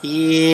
Yeah.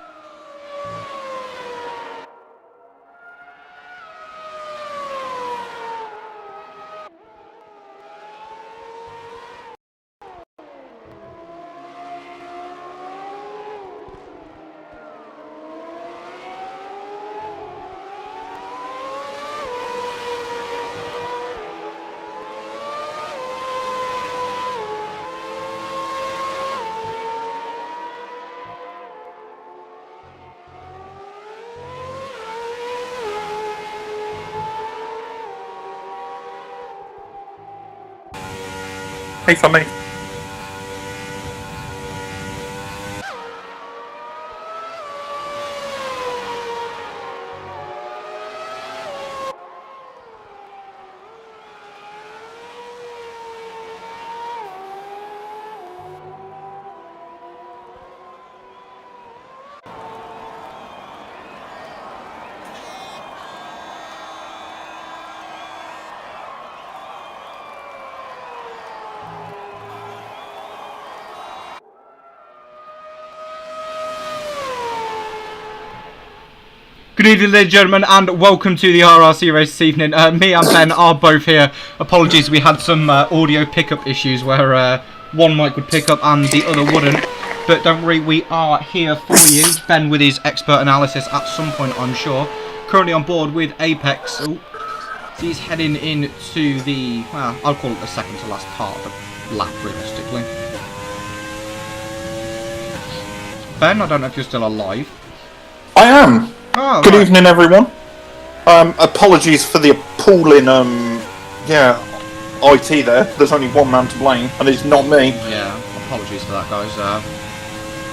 Hey, for me. Good evening, ladies and gentlemen, and welcome to the RRC race this evening. Me and Ben are both here. Apologies, we had some audio pickup issues where one mic would pick up and the other wouldn't. But don't worry, we are here for you. Ben with his expert analysis at some point, I'm sure. Currently on board with Apex. So he's heading into the, well, I'll call it the second to last part of the lap, realistically. Ben, I don't know if you're still alive. I am. Oh, Good right. evening, everyone. Apologies for the appalling, IT there. There's only one man to blame, and it's not me. Yeah, apologies for that, guys.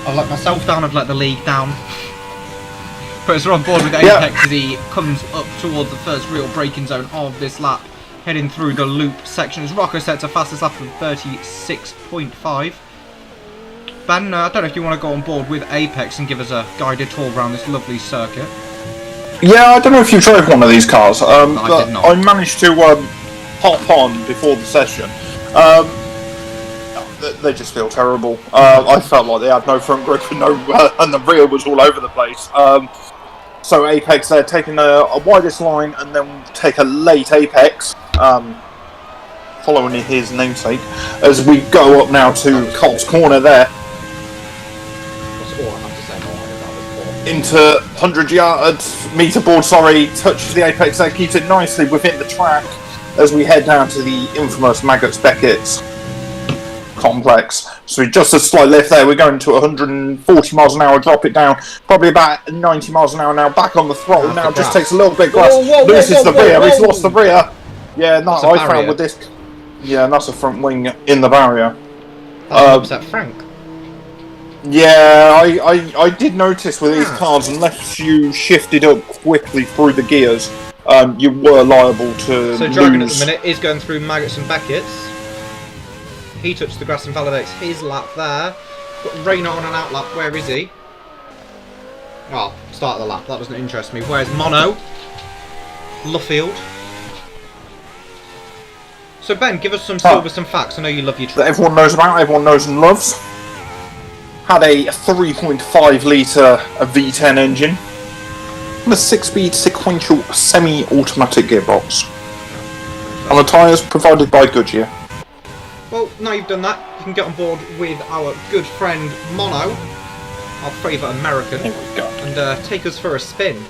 I've let myself down, I've let the league down. But as we're on board with Apex, as he comes up towards the first real braking zone of this lap, heading through the loop section. As Rocco sets a fastest lap of 36.5. Ben, I don't know if you want to go on board with Apex and give us a guided tour around this lovely circuit. Yeah, I don't know if you drove one of these cars, No, I did not. I managed to hop on before the session. They just feel terrible. I felt like they had no front grip and and the rear was all over the place. So Apex, they're taking a widest line and then take a late Apex, following his namesake, as we go up now to Cops Corner there. Into 100 meter board, touches the apex there, keeps it nicely within the track as we head down to the infamous Maggots Beckett's complex. So just a slight lift there, we're going to 140 miles an hour, drop it down, probably about 90 miles an hour now, back on the throttle now, just takes a little bit grass, loses the rear, he's lost the rear. Yeah, no, I found with this, yeah, and that's a front wing in the barrier. Upset Frank. Yeah, I did notice with these cars, unless you shifted up quickly through the gears, you were liable to So lose. Dragon at the minute is going through Maggots and Beckett's. He touched the grass and validates his lap there. Got Rayner on an outlap, where is he? Well, start of the lap, that doesn't interest me. Where's Mono? Luffield. So Ben, give us some Silverstone facts, I know you love your That truck. everyone knows about, everyone knows and loves. Had a 3.5 litre V10 engine and a 6-speed sequential semi-automatic gearbox. And the tyres provided by Goodyear. Well, now you've done that, you can get on board with our good friend Mono, our favourite American, Here we go. and take us for a spin.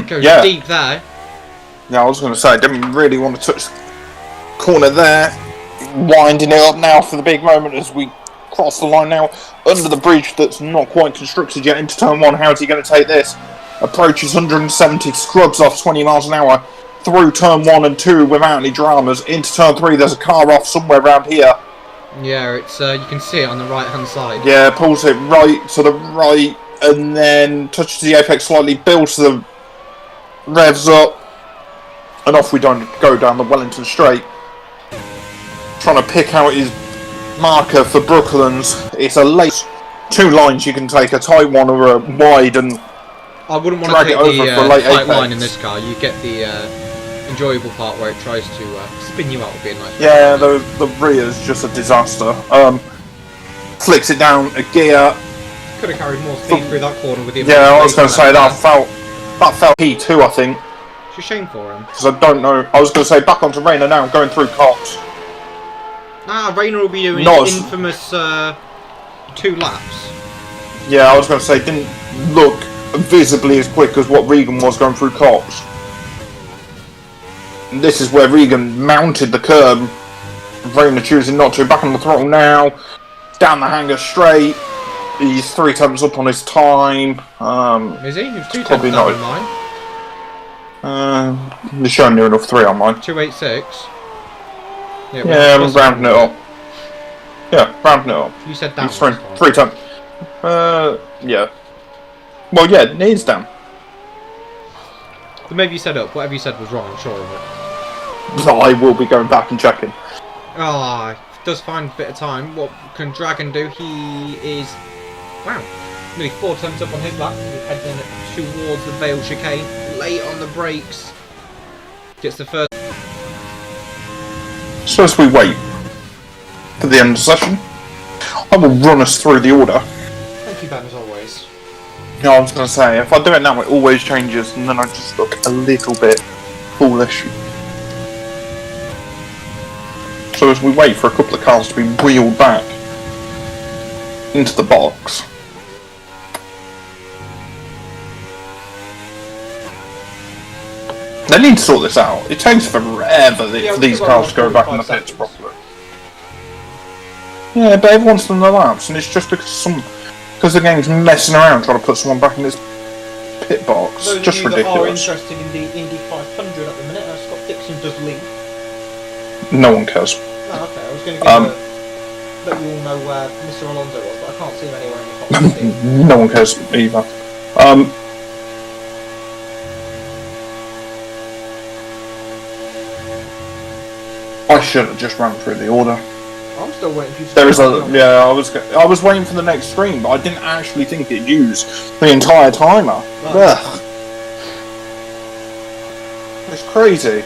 Goes Yeah. deep there. Yeah, I was going to say, I didn't really want to touch the corner there. Winding it up now for the big moment as we cross the line now under the bridge that's not quite constructed yet into turn 1. How's he going to take this? Approaches 170, scrubs off 20 miles an hour through turn 1 and 2 without any dramas. Into turn 3, there's a car off somewhere around here. Yeah, it's you can see it on the right hand side. Yeah, pulls it right to the right and then touches the apex slightly, builds the revs up, and off we don't go down the Wellington Straight. Trying to pick out his marker for Brooklands. It's a late 2 lines you can take, a tight one or a wide, and I wouldn't want drag to it take over the for a late tight apex. line in this car. You get the enjoyable part where it tries to spin you out would be a nice. Yeah, the rear's just a disaster. Flicks it down a gear, could have carried more speed through that corner with the. Yeah, I was going to say that felt P2, I think. It's a shame for him. Because I don't know. I was going to say back onto Rayner now, going through Cox. Rayner will be doing his infamous 2 laps. Yeah, I was going to say, didn't look visibly as quick as what Regan was going through Cox. And this is where Regan mounted the curb. Rayner choosing not to. Back on the throttle now. Down the hanger straight. He's 3 tenths up on his time. Is he? He's 2 probably tenths not down on mine. They're showing near enough 3 on mine. 286. Yeah, I'm rounding it up. Yeah, rounding it up. You said down. He's 3 tenths. Yeah. Well, yeah, it is down. But maybe you said up. Whatever you said was wrong, I'm sure of it. I will be going back and checking. Does find a bit of time. What can Dragon do? He is, wow, nearly 4 tenths up on his lap. He's heading towards the Vale chicane. Late on the brakes. Gets the first. So as we wait for the end of the session, I will run us through the order. Thank you, Ben, as always. Yeah, I was going to say, if I do it now, it always changes, and then I just look a little bit foolish. So as we wait for a couple of cars to be wheeled back into the box, they need to sort this out. It takes forever for these cars to go back in the pits properly. Yeah, but everyone's done the laps, and it's just because the game's messing around trying to put someone back in this pit box. Those Just of you ridiculous. that are interested in the Indy 500 at the minute, Scott Dixon does lead. No one cares. Oh, okay, I was going to let you all know where Mr. Alonso was, but I can't see him anywhere in the top 15. No one cares either. I should have just run through the order. I'm still waiting for you to. There is I was waiting for the next screen, but I didn't actually think it'd use the entire timer. Ugh. It's crazy.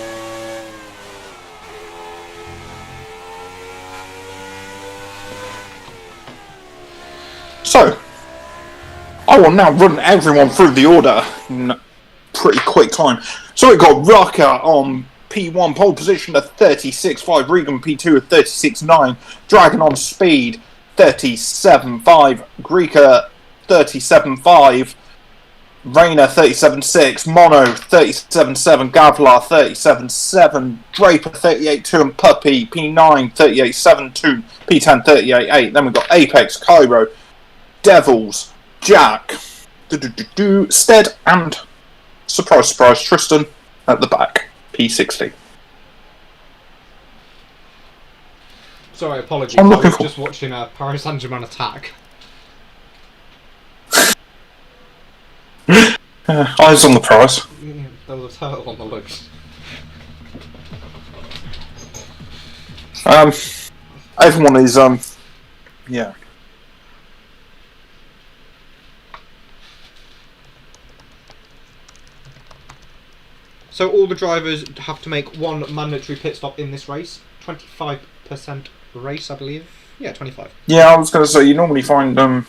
So, I will now run everyone through the order in a pretty quick time. So we got Rucker on P1 pole position at 36.5, Regan P2 at 36.9, Dragon on speed 37.5, Greeker 37.5, Rayner 37.6, Mono 37.7, Gavlar 37.7, Draper 38.2 and Puppy P9 38.7, P10 38.8. Then we've got Apex, Cairo, Devils, Jack, Stead, and surprise, surprise, Tristan at the back, P60. Sorry, apologies. I was just watching Paris Saint-Germain attack. Eyes on the prize. There was a turtle on the loose. Everyone is yeah. So all the drivers have to make one mandatory pit stop in this race. 25% race, I believe. Yeah, 25. Yeah, I was going to say, you normally find a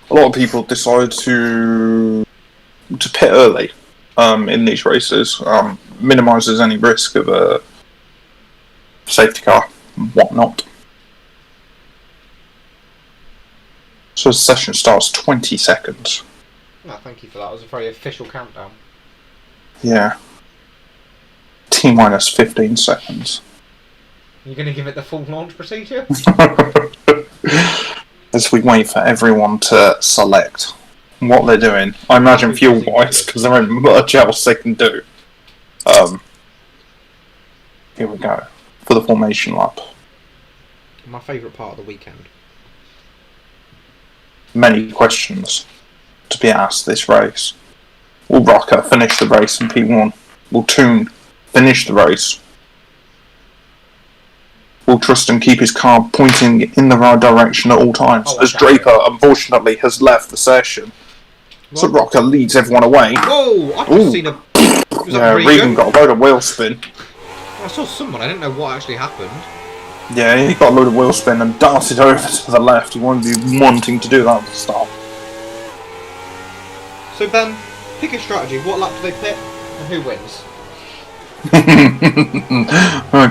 lot of people decide to pit early in these races. Minimises any risk of a safety car and whatnot. So the session starts 20 seconds. No, thank you for that. It was a very official countdown. Yeah. T-minus 15 seconds. You're going to give it the full launch procedure? As we wait for everyone to select what they're doing. I imagine fuel-wise, because there ain't much else they can do. Here we go. For the formation lap. My favourite part of the weekend. Many questions to be asked this race. Will Rocker finish the race in P1? Will Toon finish the race? Will Tristan keep his car pointing in the right direction at all times? As Draper, unfortunately, has left the session. So Rocker leads everyone away. Whoa! I've just seen a... Yeah, Regan got a load of wheel spin. I saw someone, I didn't know what actually happened. Yeah, he got a load of wheel spin and darted over to the left. He wanted wanting to do that at the start. So Ben, pick a strategy. What lap do they pit, and who wins?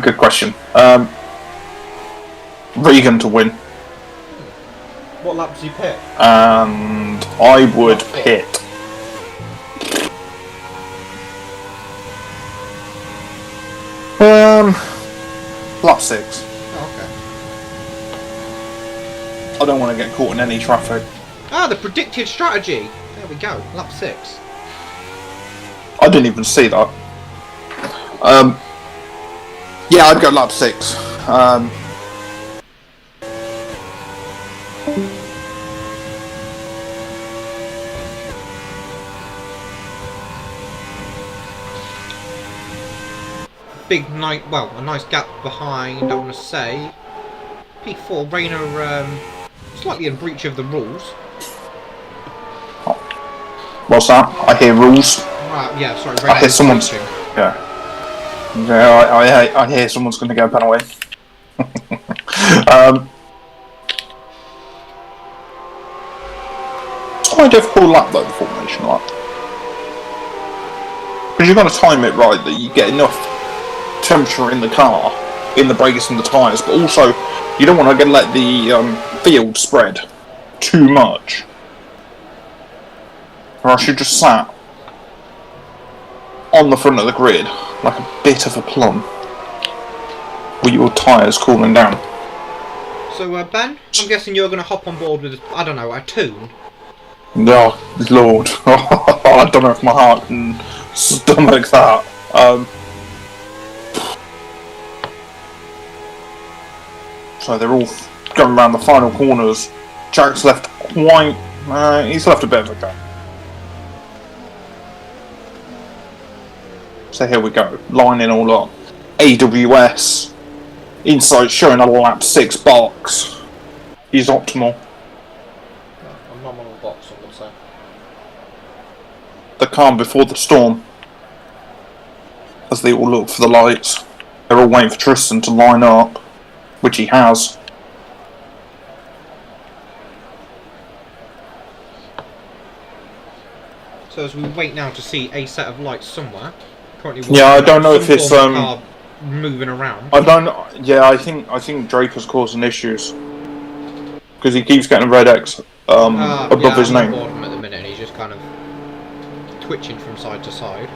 Good question. Regan to win. What lap do you pit? And I would pit. Lap 6. Oh, I don't want to get caught in any traffic. okay. Ah, the predicted strategy. There we go. Lap 6. I didn't even see that. Yeah, I'd go lap 6. Big night. Well, a nice gap behind. I want to say P4 Rayner slightly in breach of the rules. What's that? I hear rules. Right, yeah, sorry. I hear someone's. breaching. Yeah. Yeah, I hear someone's going to go pen away. It's quite a difficult lap though, the formation lap. Because you've got to time it right that you get enough temperature in the car, in the brakes and the tyres, but also you don't want to let the field spread too much. Or else you're just sat on the front of the grid like a bit of a plum with your tyres cooling down. So Ben, I'm guessing you're going to hop on board with, I don't know, a tune? Oh, Lord. I don't know if my heart can stomach that. So they're all going around the final corners. Jack's left quite... he's left a bit of a gap. So here we go, lining all up. AWS, Insight showing a lap 6 box. He's optimal. A nominal box, I would say. The calm before the storm. As they all look for the lights. They're all waiting for Tristan to line up, which he has. So as we wait now to see a set of lights somewhere. Currently Yeah, I don't know if it's car moving around. I don't. Yeah, I think Draper's causing issues because he keeps getting a red X above his name. I'm on board him at the minute, and he's just kind of twitching from side to side.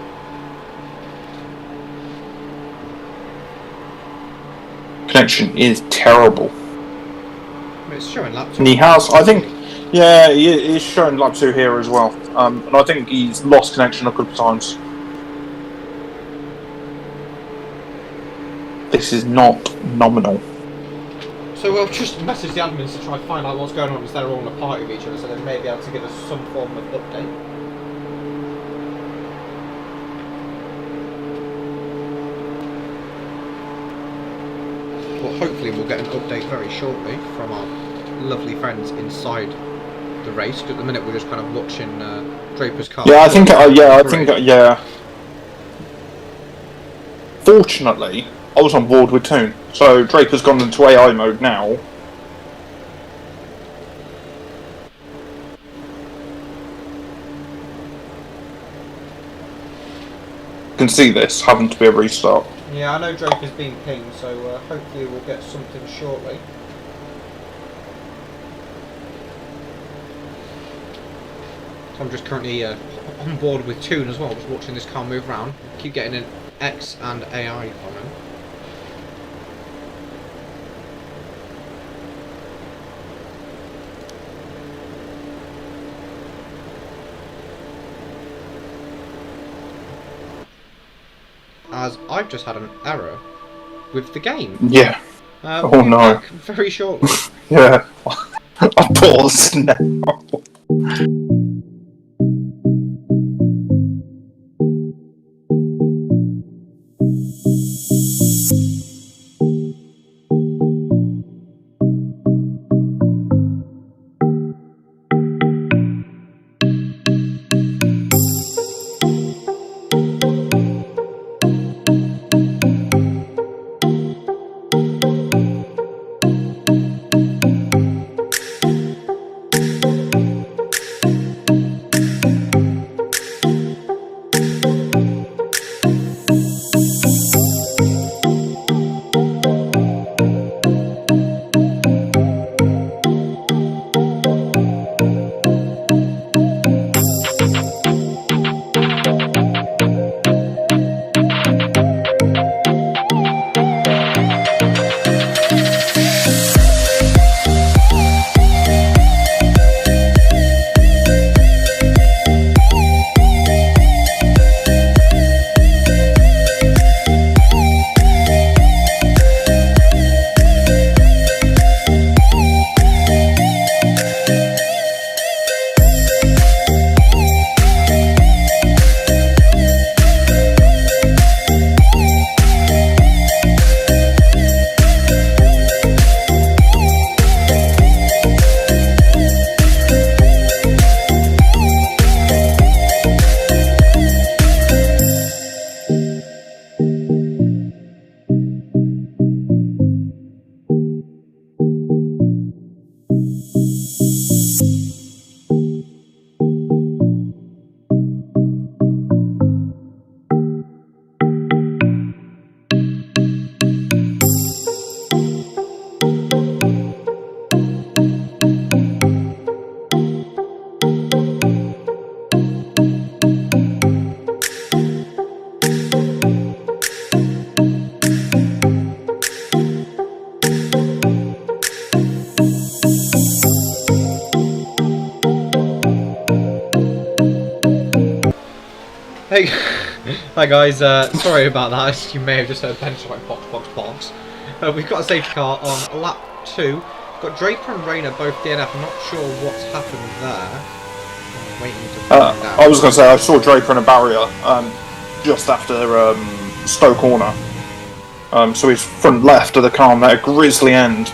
Connection is terrible. It's showing lap 2. And he has, I think, yeah, he's showing lap 2 here as well. And I think he's lost connection a couple of times. This is not nominal. So we'll just message the admins to try and find out what's going on, because they're all in a party with each other, so they may be able to give us some form of update. Well, hopefully we'll get an update very shortly from our lovely friends inside the race, because at the minute we're just kind of watching Draper's car. Yeah, I think, yeah. Fortunately, I was on board with Toon, so Draper's gone into AI mode now. You can see this having to be a restart. Yeah, I know Draper's been pinged, so hopefully we'll get something shortly. I'm just currently on board with Toon as well, just watching this car move around. Keep getting an X and AI on him. As I've just had an error with the game. Yeah. We'll oh be no. back very shortly. Yeah. I paused now. Hey, hi guys. Sorry about that. You may have just heard Ben like box, box, box. We've got a safety car on lap 2. Got Draper and Rayner both DNF. I'm not sure what's happened there. I'm waiting to find out. I was going to say I saw Draper in a barrier just after Stowe corner. So he's front left of the car on that grisly end,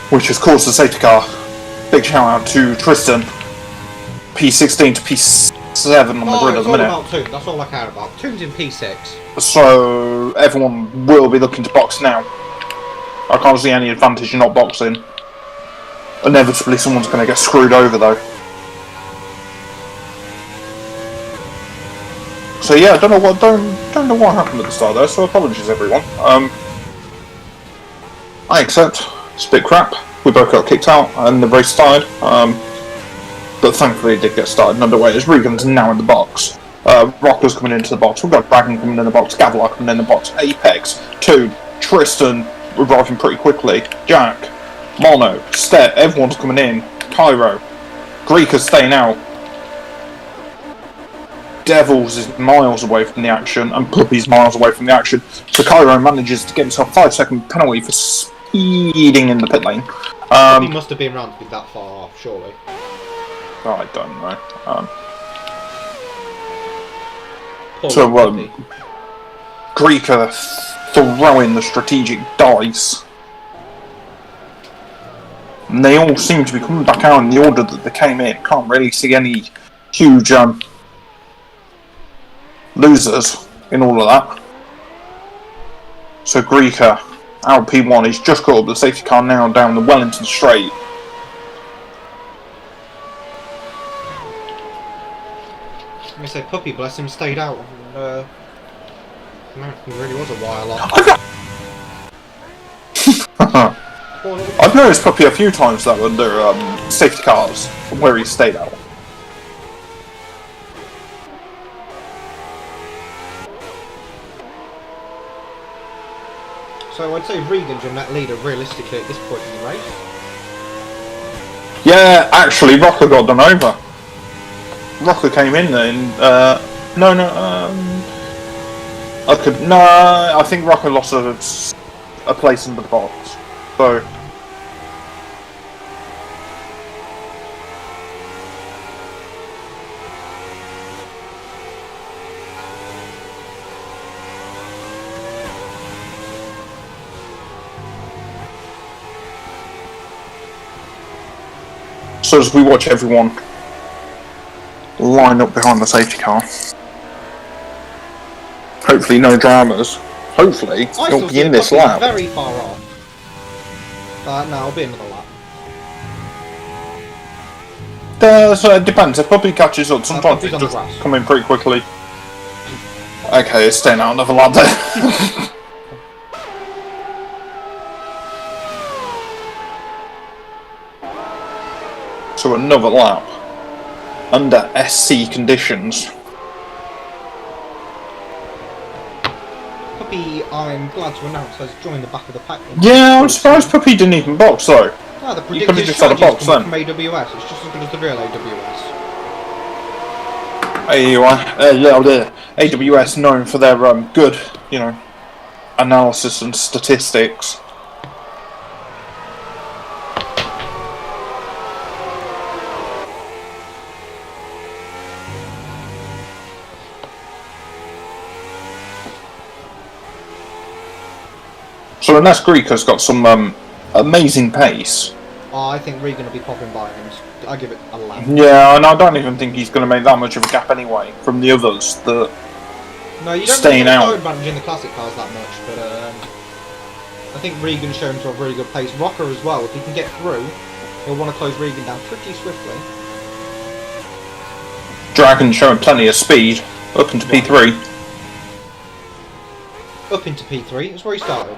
which has caused the safety car. Big shout out to Tristan. P16 to P7 on the grid at the minute. About Toon. That's all I care about. Toon's in P6. So everyone will be looking to box now. I can't see any advantage in not boxing. Inevitably someone's going to get screwed over though. So yeah, I don't know what happened at the start there, so apologies everyone. I accept, it's a bit crap. We both got kicked out and the race started. But thankfully it did get started and underway as Regan's now in the box. Rocker's coming into the box, we've got Dragon coming in the box, Gavilar coming in the box, Apex, Toon, Tristan arriving pretty quickly, Jack, Mono, Stet, everyone's coming in, Cairo, Greek is staying out, Devils is miles away from the action and Puppy's miles away from the action, so Cairo manages to get himself a 5-second penalty for speeding in the pit lane. He must have been around to be that far off, surely. I don't know. Greek are throwing the strategic dice. And they all seem to be coming back out in the order that they came in. Can't really see any huge losers in all of that. So Greek out P1, he's just got up the safety car now down the Wellington straight. I'm going to say Puppy, bless him, stayed out. Man, he really was a while off. I've noticed Puppy a few times though under safety cars where he stayed out. So I'd say Regan's your net leader realistically at this point in the race. Yeah, actually Rocker got done over. Rocker came in then. I think Rocker lost a place in the box. So. So as we watch everyone line up behind the safety car. Hopefully no dramas. Hopefully it'll be in this lap. Very far off. No, it'll be another lap. So it depends. If Puppy catches up, sometimes it just come in pretty quickly. Okay, it's staying out another lap there. So another lap under SC conditions. Puppy, I'm glad to announce, has joined the back of the pack. Yeah, I'm surprised Puppy didn't even box though. No, the You could have predicted just had a box then. from AWS. It's just as good as the real AWS. AWS known for their good, analysis and statistics. So unless Greek has got some amazing pace. Oh, I think Regan will be popping by him. I give it a lap. Yeah, and I don't even think he's going to make that much of a gap anyway from the others that no, you don't staying really out. advantage in the classic cars that much, but I think Regan's shown to a very good pace. Rocker as well. If he can get through, he'll want to close Regan down pretty swiftly. Dragon showing plenty of speed up into P3. Up into P3. That's where he started.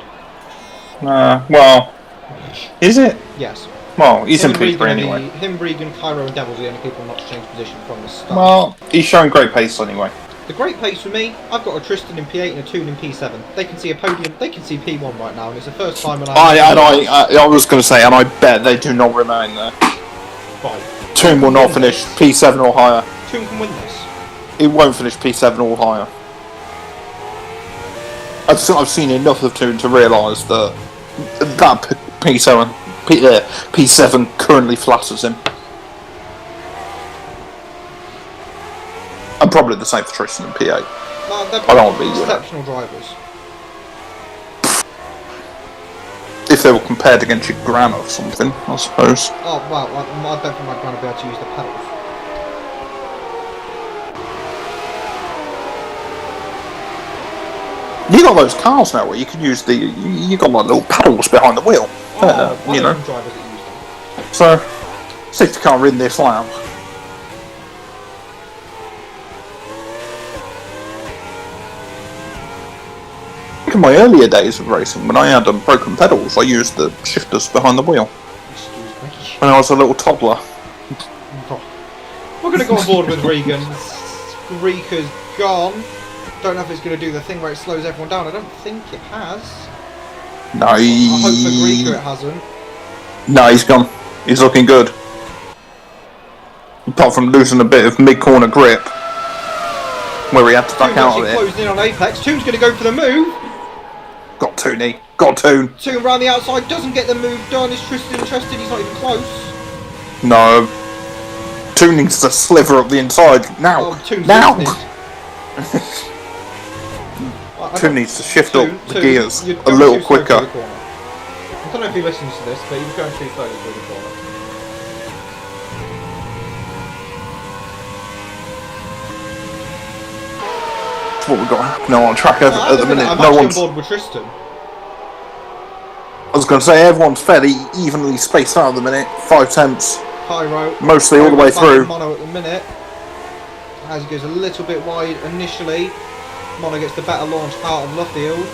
Well, is it? Yes. Well, he's in P3 anyway. Him, Regan, Cairo and Devils are the only people not to change position from the start. Well, he's showing great pace anyway. The great pace for me, I've got a Tristan in P8 and a Toon in P7. They can see a podium, they can see P1 right now, and it's the first time when I was going to say, and I bet they do not remain there. Right. Toon will not finish P7 or higher. Toon can win this. He won't finish P7 or higher. I've seen enough of Toon to realise that P7 currently flatters him. And probably the same for Tristan and P8. No, they're I don't want to be exceptional drivers. If they were compared against your Gran or something, I suppose. Oh, well, I don't think my Gran will be able to use the pedals. You got those cars now where you can use you got like little paddles behind the wheel. You know. Drivers that use them. So, safety car in this lap. In my earlier days of racing, when I had broken pedals, I used the shifters behind the wheel. Excuse me. When I was a little toddler. We're going to go on board with Regan. Rika's gone. Don't know if it's going to do the thing where it slows everyone down. I don't think it has. No, I hope for Rika it hasn't. No, he's gone. He's looking good. Apart from losing a bit of mid-corner grip, where he had to back out of it. Closing in on Apex. Toon's going to go for the move. Got Toony. Got Toon. Toon around the outside doesn't get the move done. Is Tristan interested? He's not even close. No. Toon needs to sliver up the inside. Now. Oh, Toon's now. Toon needs to shift up the gears a little quicker. I don't know if he listens to this, but he was going too slowly through the corner. That's what we've got happening on track at the minute. I'm No actually one's. on board with Tristan. I was going to say everyone's fairly evenly spaced out at the minute. 5 tenths. Pyro. Mostly all the way through. Mono at the minute. As he goes a little bit wide initially. Mono gets the better launch out of Luffield.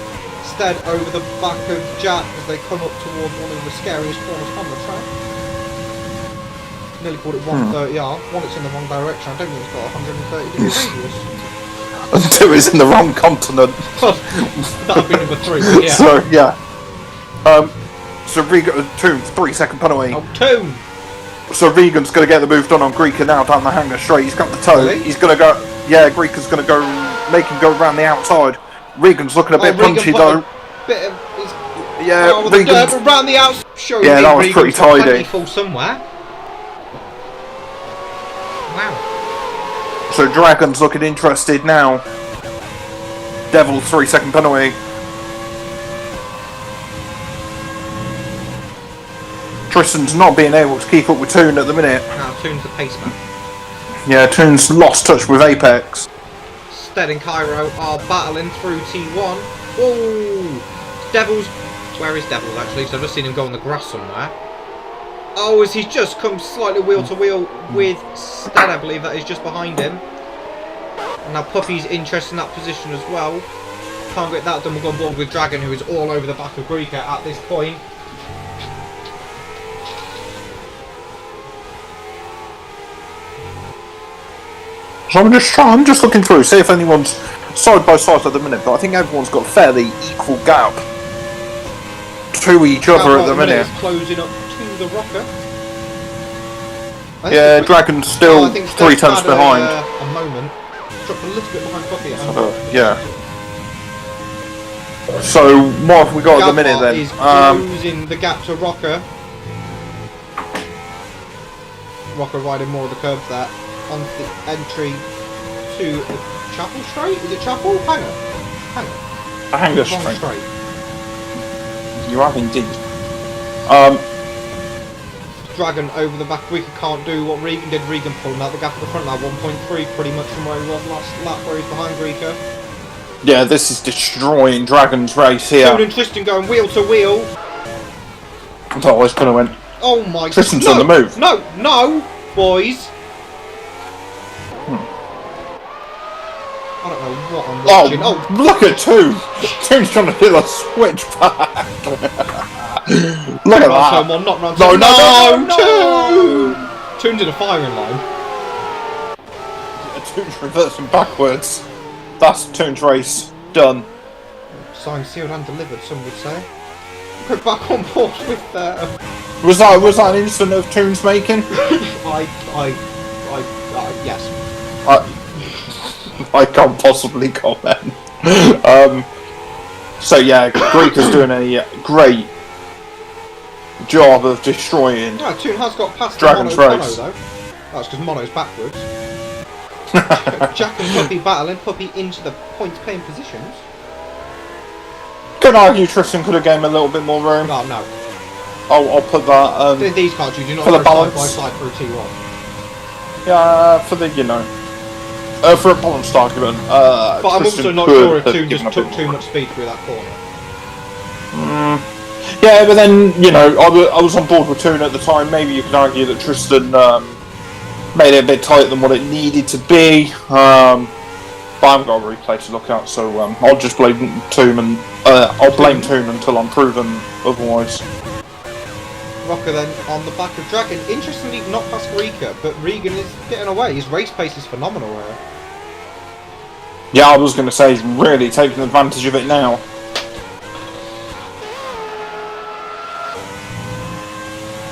Instead over the back of Jack as they come up towards one of the scariest corners on the track. Nearly called it 130R. One, it's in the wrong direction. I don't think it's got 130 degree radius. Two is in the wrong continent. That would be number 3, but yeah. So, yeah. So Regan, Toon, 3-second penalty. Oh, Toon! So Regan's going to get the move done on Greeka now down the hanger straight. He's got the toe. Really? He's going to go. Yeah, Greeka's going to go, make him go around the outside. Regan's looking a bit punchy though. Yeah, Regan's around the outside. Sure, yeah, that was pretty tidy. Fall somewhere. Wow. So Dragon's looking interested now. Devil's 3-second penalty. Tristan's not being able to keep up with Toon at the minute. Now Toon's the paceman. Yeah, Toon's lost touch with Apex. Stead and Cairo are battling through T1. Oh, Devil's. Where is Devils actually? So I've just seen him go on the grass somewhere. Oh, as he's just come slightly wheel to wheel with Stead, I believe that is just behind him. And now Puppy's interested in that position as well. Can't get that done. We'll go on board with Dragon, who is all over the back of Greeka at this point. So I'm just looking through, see if anyone's side by side at the minute, but I think everyone's got a fairly equal gap to each other at the minute. Closing up to the rocker. Yeah, Dragon's still 3 tenths behind. A moment. Dropped a little bit behind Puppy. Yeah. So what have we got at the minute then? Is closing the gap to Rocker. Rocker riding more of the curbs there. On the entry to the Chapel Straight? Is it Chapel? Hanger. Hanger Straight. You have indeed. Dragon over the back. Regan can't do what Regan did. Regan pulling out the gap at the front now. 1.3 pretty much from where he was last lap, where he's behind Greeka. Yeah, this is destroying Dragon's race here. Toon and Tristan going wheel to wheel. I thought I was going to win. Oh my god. Tristan's on the move. No, boys. I don't know what I'm watching. Oh, look at Toon! Toon's trying to do a switch back. Look at that. Not round No. Toon's in a firing line. Yeah, Toon's reversing backwards. That's Toon's race done. Signed, sealed and delivered, some would say. Go back on board with Was that an instant of Toon's making? yes. I can't possibly comment. So yeah, Greek is doing a great job of destroying. Yeah, Toon has got past Dragon's Mono, Race. though. That's because Mono's backwards. Jack and Puppy battling. Puppy into the point-paying positions. Could argue Tristan could have gained a little bit more room. No, no. I'll put that. In these cards, you do not for the go balance. side by side for a T1. Yeah, for the for a balanced argument. But I'm Tristan also not could sure if have Toon given just a took bit too more. much speed through that corner. Yeah, but then I was on board with Toon at the time. Maybe you could argue that Tristan made it a bit tighter than what it needed to be. But I haven't got a replay to look at, so I'll just blame Toon and I'll blame Toon until I'm proven otherwise. Rocker then on the back of Dragon. Interestingly, not past Rika, but Regan is getting away. His race pace is phenomenal here. Yeah, I was going to say he's really taking advantage of it now.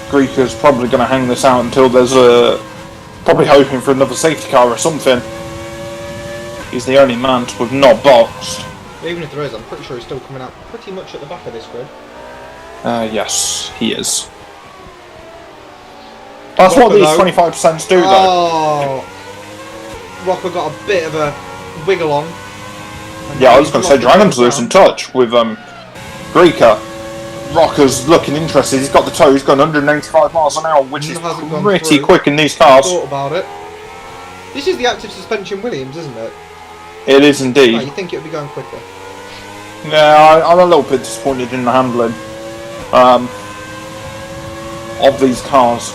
Greeka's probably going to hang this out until there's probably hoping for another safety car or something. He's the only man to have not boxed. Even if there is, I'm pretty sure he's still coming out pretty much at the back of this grid. Yes, he is. That's Rocker, what these though. 25% do, though. Oh, Rocker got a bit of a wiggle on. Yeah, I was going to say Dragon's losing touch with Greeka. Rocker's looking interested. He's got the toe. He's gone 195 miles an hour, which is Hasn't gone pretty through. quick in these cars. Thought about it. This is the active suspension Williams, isn't it? It is Oh, indeed. you think it would be going quicker? Yeah, I'm a little bit disappointed in the handling of these cars.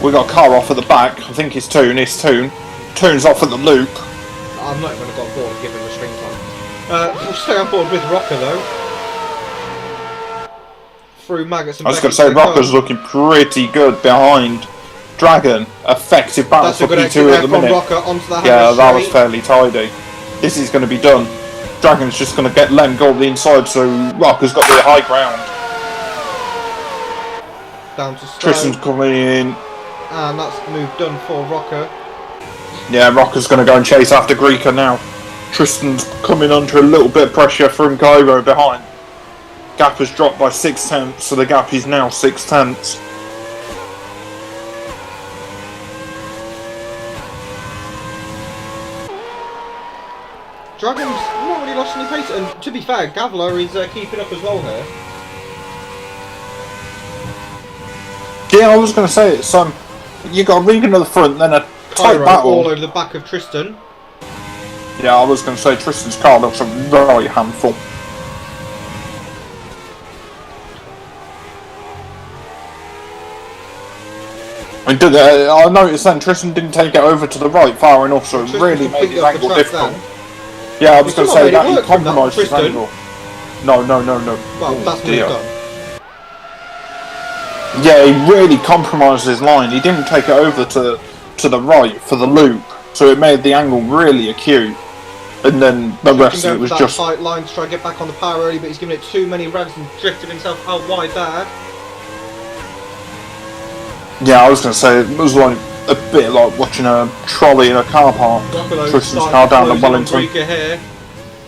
We got a car off at the back. I think it's Toon. It's Toon. Toon's off at the loop. I'm not even going to go on board and give him restraint time. We'll stay on board with Rocker though. Through Maggots and I was going to Beckett say Rocker's looking pretty good behind Dragon. Effective battle That's a for good exit P2 there at the from minute. Rocker onto the Yeah, hammer that was straight. fairly tidy. This is going to be done. Dragon's just going to let him go up the inside, so Rocker's got the high ground. Down to Stowe. Tristan's coming in. And that's the move done for Rocker. Yeah, Rocker's going to go and chase after Greeka now. Tristan's coming under a little bit of pressure from Cairo behind. Gap has dropped by 6/10, so the gap is now 6/10. Dragon's not really lost any pace, and to be fair, Gavler is keeping up as well here. Yeah, I was going to say it's you got Regan at the front, then a tight Cairo battle. all over the back of Tristan. Yeah, I was going to say Tristan's car looks a very handful. I noticed then Tristan didn't take it over to the right far enough, so it Tristan really made completely his off the angle track difficult. then. Yeah, I was He's going to still say not that made it he work from that, compromised his Tristan. angle. No. Well, that's dear. moved on. Yeah, he really compromised his line. He didn't take it over to the right for the loop, so it made the angle really acute. And then the rest of it was just... tight line to try and get back on the power early, but he's given it too many revs and drifted himself out wide there. Yeah, I was going to say, it was like a bit like watching a trolley in a car park. Buffalo Tristan's starting car to down close to in on Wellington. Rika here.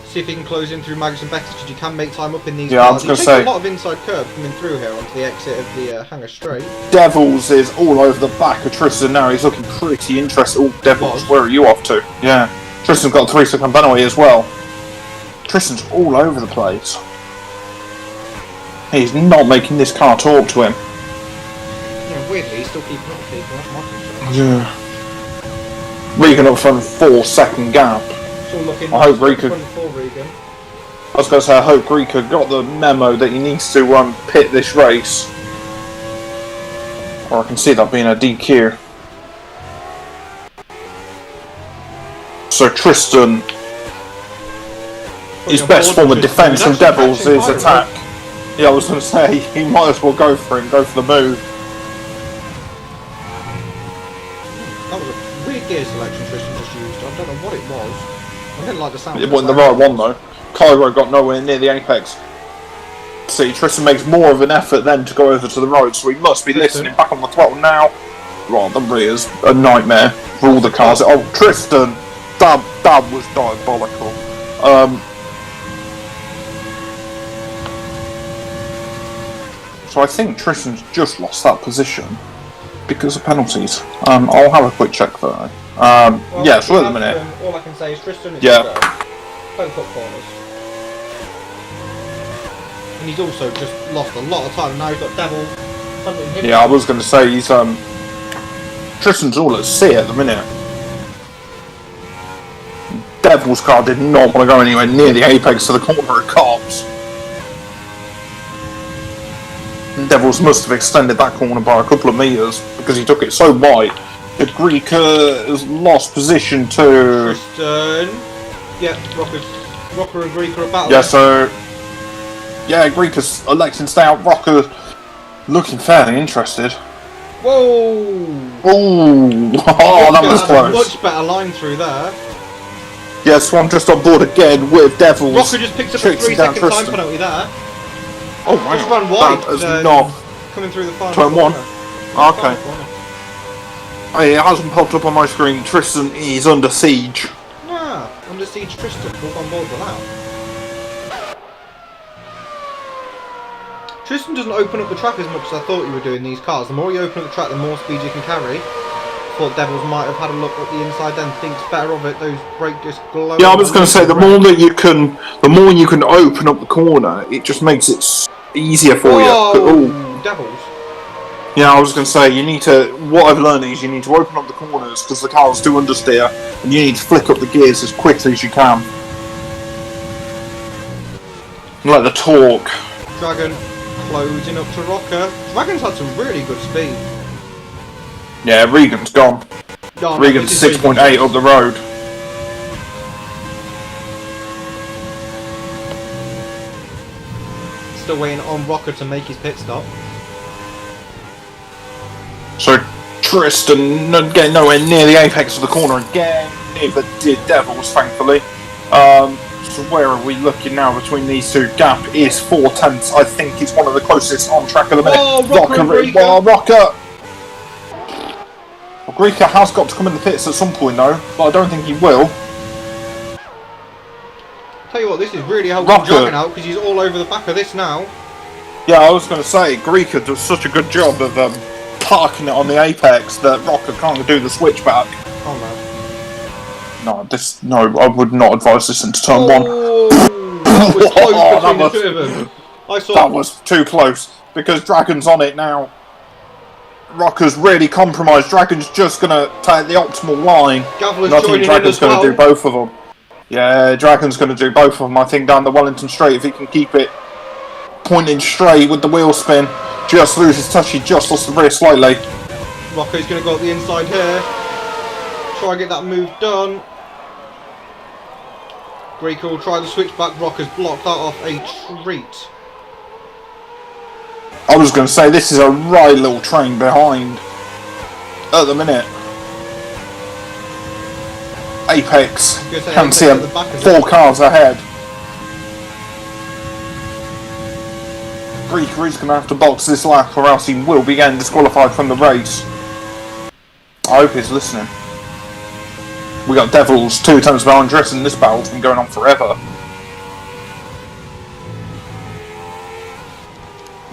See if he can close in through Magus and Beckett, because you can make time up in these Yeah, I cars. was He gonna takes say- a lot of inside curve coming through here onto the exit of the hangar straight. Devils is all over the back of Tristan now. He's looking pretty interested. Oh, Devils, Was. where are you off to? Yeah. Tristan's got a 3-second penalty as well. Tristan's all over the place. He's not making this car talk to him. Yeah, weirdly, he's still keeping up with people. That's my concern. Yeah. Regan up front, 4-second gap. It's all looking I hope nice Rika- front for Regan. I was going to say, I hope Greeka got the memo that he needs to pit this race. Or I can see that being a DQ. So Tristan, his best form of defence from Devils is attack. Yeah, I was going to say, he might as well go for it and go for the move. That was a weird gear selection Tristan just used. I don't know what it was. I didn't like the sound. It of wasn't the sound. right one though. Cairo got nowhere near the apex. See, Tristan makes more of an effort then to go over to the road, so he must be Tristan. listening back on the throttle now. well, the rear's a nightmare for all the cars. Oh, Tristan, that was diabolical. So I think Tristan's just lost that position because of penalties. I'll have a quick check for that. Well, yeah, so at the minute. All I can say is Tristan is Yeah. don't cut corners. And he's also just lost a lot of time. Now he's got Devil hunting him. Yeah, I was going to say he's Tristan's all at sea at the minute. Devil's car did not want to go anywhere near the apex of the corner of cops. Devils must have extended that corner by a couple of metres because he took it so wide that Greeka has lost position to... Tristan. Yeah, Rocker and Greeka are battling. Yeah, so... Yeah, Greeka's electing to stay out. Rocker looking fairly interested. Whoa! Ooh! Oh, that was had a close. much better line through there. Yeah, so I'm just on board again with Devils. Rocker just picked up a 3-second time penalty there. Oh, wow. Just ran wide. That has not... Coming through the final Turn corner. 1. Okay. It hasn't popped up on my screen. Tristan is under siege. Ah, under siege Tristan. We'll go on board with that. Tristan doesn't open up the track as much as I thought you were doing these cars. The more you open up the track, the more speed you can carry. Thought Devils might have had a look at the inside then, thinks better of it. Those brake discs glow. Yeah, I was going to say the more you can open up the corner, it just makes it easier for you. Oh, Devils. Yeah, I was going to say you need to. What I've learned is you need to open up the corners because the cars do understeer, and you need to flick up the gears as quickly as you can. Like the torque. Dragon closing up to Rocker. Dragon's had some really good speed. Yeah, Regan's gone. Oh, no, Regan's 6.8 up the road. Still waiting on Rocker to make his pit stop. So Tristan not getting nowhere near the apex of the corner again. Neither did Devils, thankfully. So where are we looking now between these two? Gap is 4 tenths. I think it's one of the closest on track at the minute. Oh, Rocker! Well, Greeka has got to come in the pits at some point though, but I don't think he will. Tell you what, this is really helping Rocker. Dragon out because he's all over the back of this now. Yeah, I was going to say, Greeka does such a good job of parking it on the apex that Rocker can't do the switchback. Oh No, I would not advise this into turn 1. That was close between the two of them. That was too close because Dragon's on it now. Rocker's really compromised. Dragon's just going to take the optimal line. Gavler's and I think joining Dragon's in as going to do both of them. Yeah, Dragon's going to do both of them. I think down the Wellington Straight, if he can keep it pointing straight with the wheel spin, just loses touch. He just lost the rear slightly. Rocco's going to go up the inside here. Try and get that move done. Greeka will try the switchback. Rocker's blocked that off a treat. I was going to say, this is a right little train behind at the minute. Apex can see him 4 cars ahead. Greeka is going to have to box this lap or else he will be getting disqualified from the race. I hope he's listening. We got Devils 2 times behind Tristan. This battle's been going on forever.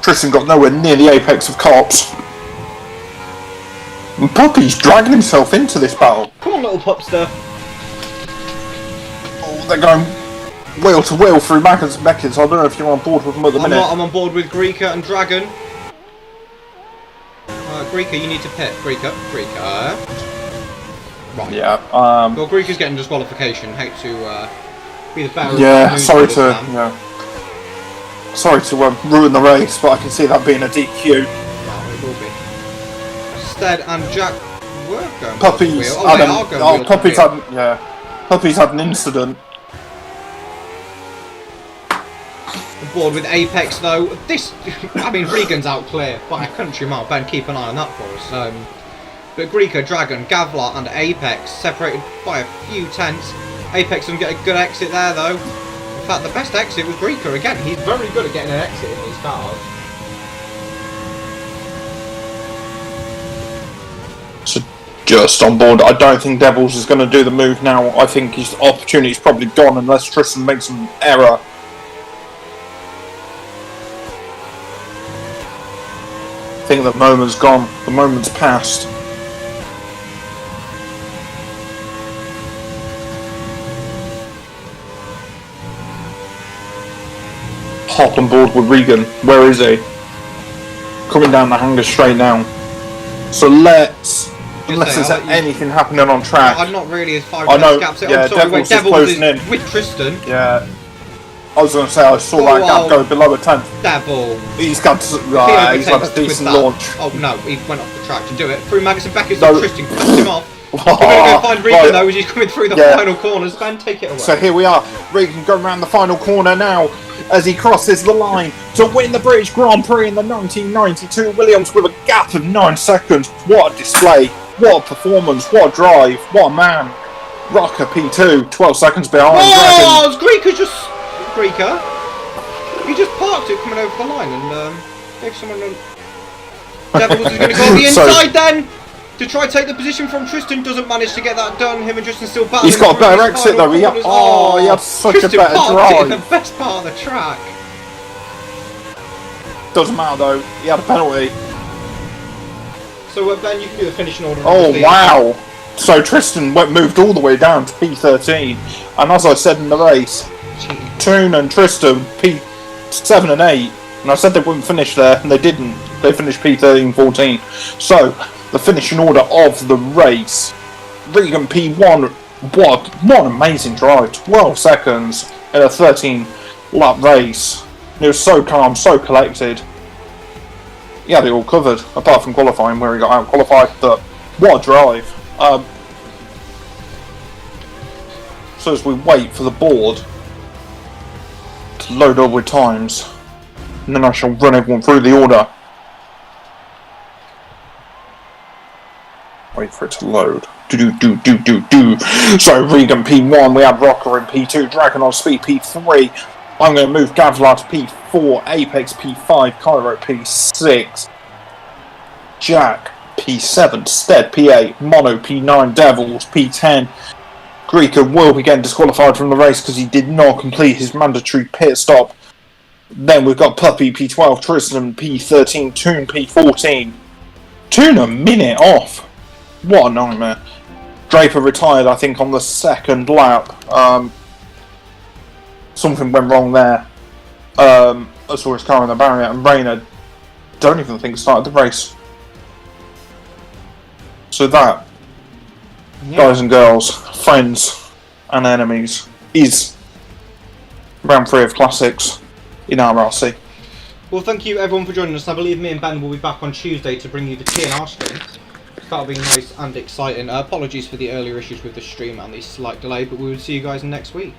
Tristan got nowhere near the apex of cops. And Puppy's dragging himself into this battle. Come on, little pupster. Oh, they're going wheel to wheel through Beckett. I don't know if you're on board with them at the minute. I'm on board with Greeka and Dragon. Greeka, you need to pit. Greeka. Right. Yeah. Well, Greeka's getting disqualification. Hate to be the bearer. Yeah. Of Sorry to. Yeah. Sorry to ruin the race, but I can see that being a DQ. No, it will be. Stead and Jack were going Puppy's Puppy's had an incident. On board with Apex though. This, I mean, Regan's out clear by a country mile. Ben, keep an eye on that for us. But Greeka, Dragon, Gavlar, and Apex separated by a few tenths. Apex doesn't get a good exit there though. In fact, the best exit was Greeka again. He's very good at getting an exit in these cars. just on board. I don't think Devils is going to do the move now. I think his opportunity's probably gone unless Tristan makes an error. I think the moment's gone. The moment's passed. Hop on board with Regan. Where is he? Coming down the hangar straight now. So let's... Unless there's anything happening on track. I'm not really as far I know, as gaps. yeah, I'm sorry, Devils is Devils closing is in. with Tristan. Yeah. I was going to say, I saw that gap go below a 10th. Devil. He's got He he's had a overtakes with decent that. launch. Oh no, he went off the track to do it. Through Magnussen back into No. Tristan, cuts him off. We're going to go find Regan Right. though as he's coming through the Yeah. final corners. Ben, take it away. So here we are. Regan going around the final corner now as he crosses the line to win the British Grand Prix in the 1992 Williams with a gap of 9 seconds. What a display. What a performance. What a drive. What a man. Rocker P2, 12 seconds behind. Oh, it's Greeker just... Greeker? He just parked it coming over the line and gave someone a... Devils is going to go on the inside then! To try and take the position from Tristan, doesn't manage to get that done. Him and Tristan still battling. He's got a better through his exit final though. He had, corners. he had such Tristan a better parked it in drive. the best part of the track. Doesn't matter though. He had a penalty. So Ben, you can do the finishing order. Oh obviously. wow! So Tristan moved all the way down to P13, and as I said in the race, Toon and Tristan P7 and 8, and I said they wouldn't finish there, and they didn't. They finished P13, 14. So the finishing order of the race: Regan P1. What an amazing drive! 12 seconds in a 13-lap race. He was so calm, so collected. He had it all covered, apart from qualifying where he got out-qualified, but what a drive. So as we wait for the board to load up with times, and then I shall run everyone through the order. Wait for it to load. Do. So Regan P1, we have Rocker in P2, Dragon on Speed P3. I'm going to move Gavlar to P4, Apex P5, Cairo P6, Jack P7, Stead P8, Mono P9, Devils P10. Greeker will be getting disqualified from the race because he did not complete his mandatory pit stop. Then we've got Puppy P12, Tristan P13, Toon P14. Toon a minute off. What a nightmare. Draper retired, I think, on the second lap. Something went wrong there. I saw his car in the barrier, and Rayner don't even think started the race. So that, guys and girls, friends and enemies, is round 3 of Classics in RRC. Well, thank you everyone for joining us. I believe me and Ben will be back on Tuesday to bring you the T&R stream. That'll be nice and exciting. Apologies for the earlier issues with the stream and the slight delay, but we will see you guys next week.